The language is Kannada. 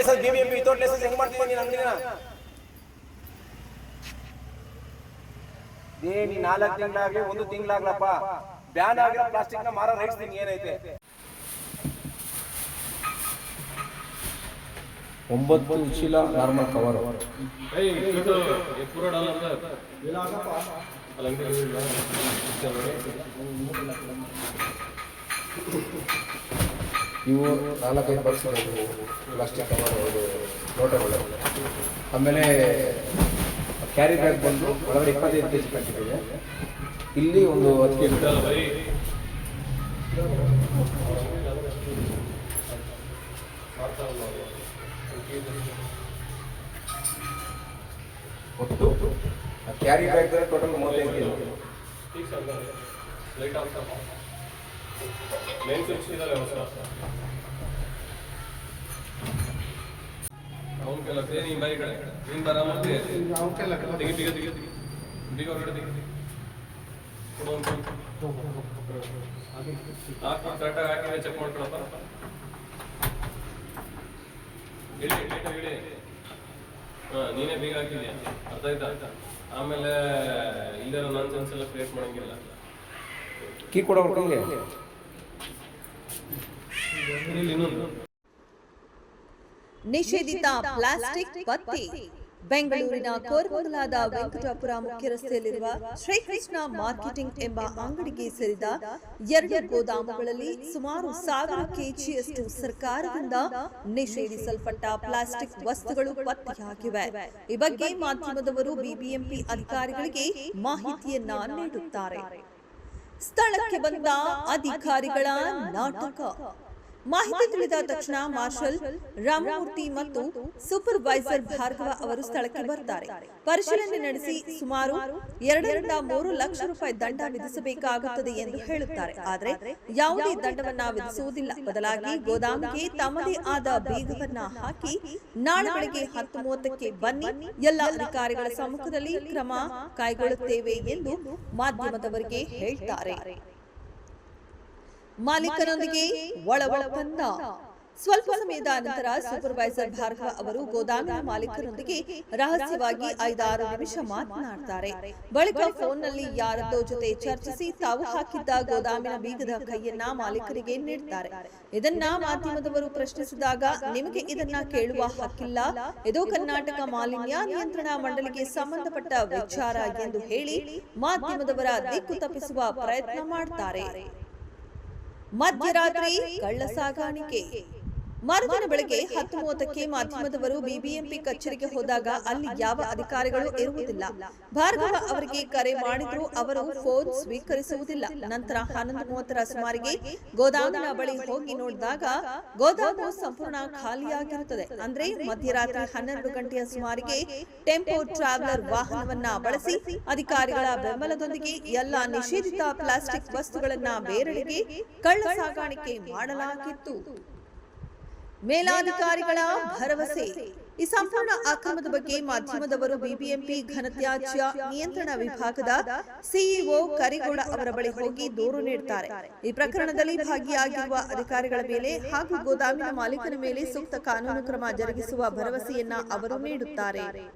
ಲೈಸೆನ್ಸ್ ಬಿಬಿಎಂಪಿ ವಿತೌಟ್ ಲೈಸೆನ್ಸ್ ಹೆಂಗ್ ಮಾಡ್ತೀವಿ ನೀನು ಅಂಗಡಿನ? ನೀ 4 ತಿಂಗಳಾಗ್ಲಿ 1 ತಿಂಗಳಾಗ್ಲಪ್ಪ ಬ್ಯಾನ್ ಆಗಿರೋ ಪ್ಲಾಸ್ಟಿಕ್ ನ ಮಾರೋ ರೈಟ್ಸ್ ನಿಂಗೆ ಏನೈತೆ? 9 ಚೀಲ ನಾರ್ಮಲ್ ಕವರ್. ಇವು 4-5 ಬಾಕ್ಸ್ ಪ್ಲಾಸ್ಟಿಕ್ ಕವರ್ ಲೋಟಗಳು. ಆಮೇಲೆ ಕ್ಯಾರಿ ಬ್ಯಾಗ್ ಬಂದು ಒಳಗಡೆ 25 kg ಪ್ಯಾಕೆಟ್ ಇದೆ. ಇಲ್ಲಿ ಒಂದು 10 kg ಒಟ್ಟು ಕ್ಯಾರಿ ಬ್ಯಾಗ್ ಟೋಟಲ್ 35 kg. ಅವನ್ಕೆಲ್ಲ ಸೇರಿ ಬೈ ಕಡೆ ನೀನ್ ಬರ ಮತ್ತೆ ಅವನ್ಕೆಲ್ಲ ತೆಗಿ ತೆಗಿ ತೆಗಿ ತೆಗಿ ಹೊರಗಡೆ ತೆಗಿ ಕರೆಕ್ಟಾಗಿ ಹಾಕಿದ್ರೆ ಚೆಕ್ ಮಾಡ್ಕೊಳಪ್ಪ. ಹೇಳಿ ಹೇಳಿ ನೀನೇ ಬೇಗ ಹಾಕಿದ್ಯಾ, ಅರ್ಥ ಆಯ್ತಾ? ಆಮೇಲೆ ಇಲ್ಲೇ ನಾನ್ ಸೆನ್ಸ್ ಎಲ್ಲ ಕ್ರಿಯೇಟ್ ಮಾಡಂಗಿಲ್ಲ. ಕೀ ಕೊಡೋ ಹುಡುಗಿಗೆ ಇನ್ನೊಂದು ನಿಷೇಧಿತ ಪ್ಲಾಸ್ಟಿಕ್ ಪತ್ತೆ. ಬೆಂಗಳೂರಿನ ಕೋರಮಂಗಲದ ವೆಂಕಟಾಪುರ ಮುಖ್ಯ ರಸ್ತೆಯಲ್ಲಿರುವ ಶ್ರೀಕೃಷ್ಣ ಮಾರ್ಕೆಟಿಂಗ್ ಎಂಬ ಅಂಗಡಿಗೆ ಸೇರಿದ 2 ಗೋದಾಮುಗಳಲ್ಲಿ ಸುಮಾರು 1000 kgಯಷ್ಟು ಸರ್ಕಾರದಿಂದ ನಿಷೇಧಿಸಲ್ಪಟ್ಟ ಪ್ಲಾಸ್ಟಿಕ್ ವಸ್ತುಗಳು ಪತ್ತೆಯಾಗಿವೆ. ಈ ಬಗ್ಗೆ ಮಾಧ್ಯಮದವರು ಬಿಬಿಎಂಪಿ ಅಧಿಕಾರಿಗಳಿಗೆ ಮಾಹಿತಿಯನ್ನ ನೀಡುತ್ತಾರೆ. ಸ್ಥಳಕ್ಕೆ ಬಂದ ಅಧಿಕಾರಿಗಳ ನಾಟಕ. ಮಾಹಿತಿ ತಿಳಿದ ತಕ್ಷಣ ಮಾರ್ಷಲ್ ರಾಮಮೂರ್ತಿ ಮತ್ತು ಸೂಪರ್ವೈಸರ್ ಭಾರ್ಗವ ಅವರು ಸ್ಥಳಕ್ಕೆ ಬರ್ತಾರೆ. ಪರಿಶೀಲನೆ ನಡೆಸಿ ಸುಮಾರು 2 ರಿಂದ 3 ಲಕ್ಷ ರೂಪಾಯಿ ದಂಡ ವಿಧಿಸಬೇಕಾಗುತ್ತದೆ ಎಂದು ಹೇಳುತ್ತಾರೆ. ಆದರೆ ಯಾವುದೇ ದಂಡವನ್ನ ವಿಧಿಸುವುದಿಲ್ಲ. ಬದಲಾಗಿ ಗೋದಾಮಿಗೆ ತಮ್ಮದೇ ಆದ ಬೀಗವನ್ನ ಹಾಕಿ ನಾಳೆ ಬೆಳಗ್ಗೆ 10:30ಕ್ಕೆ ಬನ್ನಿ, ಎಲ್ಲ ಅಧಿಕಾರಿಗಳ ಸಮ್ಮುಖದಲ್ಲಿ ಕ್ರಮ ಕೈಗೊಳ್ಳುತ್ತೇವೆ ಎಂದು ಮಾಧ್ಯಮದವರಿಗೆ ಹೇಳ್ತಾರೆ. ಮಾಲೀಕರೊಂದಿಗೆ ಒಳ ಒಪ್ಪಂದ. ಸ್ವಲ್ಪ ಸಮಯದ ನಂತರ ಸೂಪರ್ವೈಸರ್ ಭಾರ್ಗವ ಅವರು ಗೋದಾಮಿನ ಮಾಲೀಕರೊಂದಿಗೆ ರಹಸ್ಯವಾಗಿ 5-6 ನಿಮಿಷ ಮಾತನಾಡುತ್ತಾರೆ. ಬಳಿಕ ಫೋನ್ನಲ್ಲಿ ಯಾರದ್ದೋ ಜೊತೆ ಚರ್ಚಿಸಿ ತಾವು ಹಾಕಿದ್ದ ಗೋದಾಮಿನ ಬೀಗದ ಕೈಯನ್ನ ಮಾಲೀಕರಿಗೆ ನೀಡುತ್ತಾರೆ. ಇದನ್ನ ಮಾಧ್ಯಮದವರು ಪ್ರಶ್ನಿಸಿದಾಗ, ನಿಮಗೆ ಇದನ್ನ ಕೇಳುವ ಹಕ್ಕಿಲ್ಲ, ಇದು ಕರ್ನಾಟಕ ಮಾಲಿನ್ಯ ನಿಯಂತ್ರಣ ಮಂಡಳಿಗೆ ಸಂಬಂಧಪಟ್ಟ ವಿಚಾರ ಎಂದು ಹೇಳಿ ಮಾಧ್ಯಮದವರ ದಿಕ್ಕು ತಪ್ಪಿಸುವ ಪ್ರಯತ್ನ ಮಾಡುತ್ತಾರೆ. ಮಧ್ಯರಾತ್ರಿ ಕಳ್ಳ ಸಾಗಾಣಿಕೆ. ಮರುದಿನ ಬೆಳಗ್ಗೆ 10:30ಕ್ಕೆ ಮಾಧ್ಯಮದವರು ಬಿಬಿಎಂಪಿ ಕಚೇರಿಗೆ ಹೋದಾಗ ಅಲ್ಲಿ ಯಾವ ಅಧಿಕಾರಿಗಳು ಇರುವುದಿಲ್ಲ. ಭಾರ್ಗವ ಅವರಿಗೆ ಕರೆ ಮಾಡಿದ್ರು ಅವರು ಫೋನ್ ಸ್ವೀಕರಿಸುವುದಿಲ್ಲ. ನಂತರ 11:30ರ ಸುಮಾರಿಗೆ ಗೋದಾಮಿನ ಬಳಿ ಹೋಗಿ ನೋಡಿದಾಗ ಗೋದಾಮು ಸಂಪೂರ್ಣ ಖಾಲಿಯಾಗಿರುತ್ತದೆ. ಅಂದ್ರೆ ಮಧ್ಯರಾತ್ರಿ 12 ಗಂಟೆಯ ಸುಮಾರಿಗೆ ಟೆಂಪೋ ಟ್ರಾವೆಲರ್ ವಾಹನವನ್ನ ಬಳಸಿ ಅಧಿಕಾರಿಗಳ ಬೆಂಬಲದೊಂದಿಗೆ ಎಲ್ಲ ನಿಷೇಧಿತ ಪ್ಲಾಸ್ಟಿಕ್ ವಸ್ತುಗಳನ್ನ ಬೇರೆಡೆಗೆ ಕಳ್ಳ ಸಾಗಾಣಿಕೆ ಮಾಡಲಾಗಿತ್ತು. ಮೇಲಾಧಿಕಾರಿಗಳ ಭರವಸೆ. ಈ ಸಂಪೂರ್ಣ ಅಕ್ರಮದ ಬಗ್ಗೆ ಮಾಧ್ಯಮದವರು ಬಿಬಿಎಂಪಿ ಘನತ್ಯಾಜ್ಯ ನಿಯಂತ್ರಣ ವಿಭಾಗದ ಸಿಇಒ ಕರಿಗೌಡ ಅವರ ಬಳಿ ಹೋಗಿ ದೂರು ನೀಡುತ್ತಾರೆ. ಈ ಪ್ರಕರಣದಲ್ಲಿ ಭಾಗಿಯಾಗಿರುವ ಅಧಿಕಾರಿಗಳ ಮೇಲೆ ಹಾಗೂ ಗೋದಾಮಿನ ಮಾಲೀಕನ ಮೇಲೆ ಸೂಕ್ತ ಕಾನೂನು ಕ್ರಮ ಜರುಗಿಸುವ ಭರವಸೆಯನ್ನ ಅವರು ನೀಡುತ್ತಾರೆ.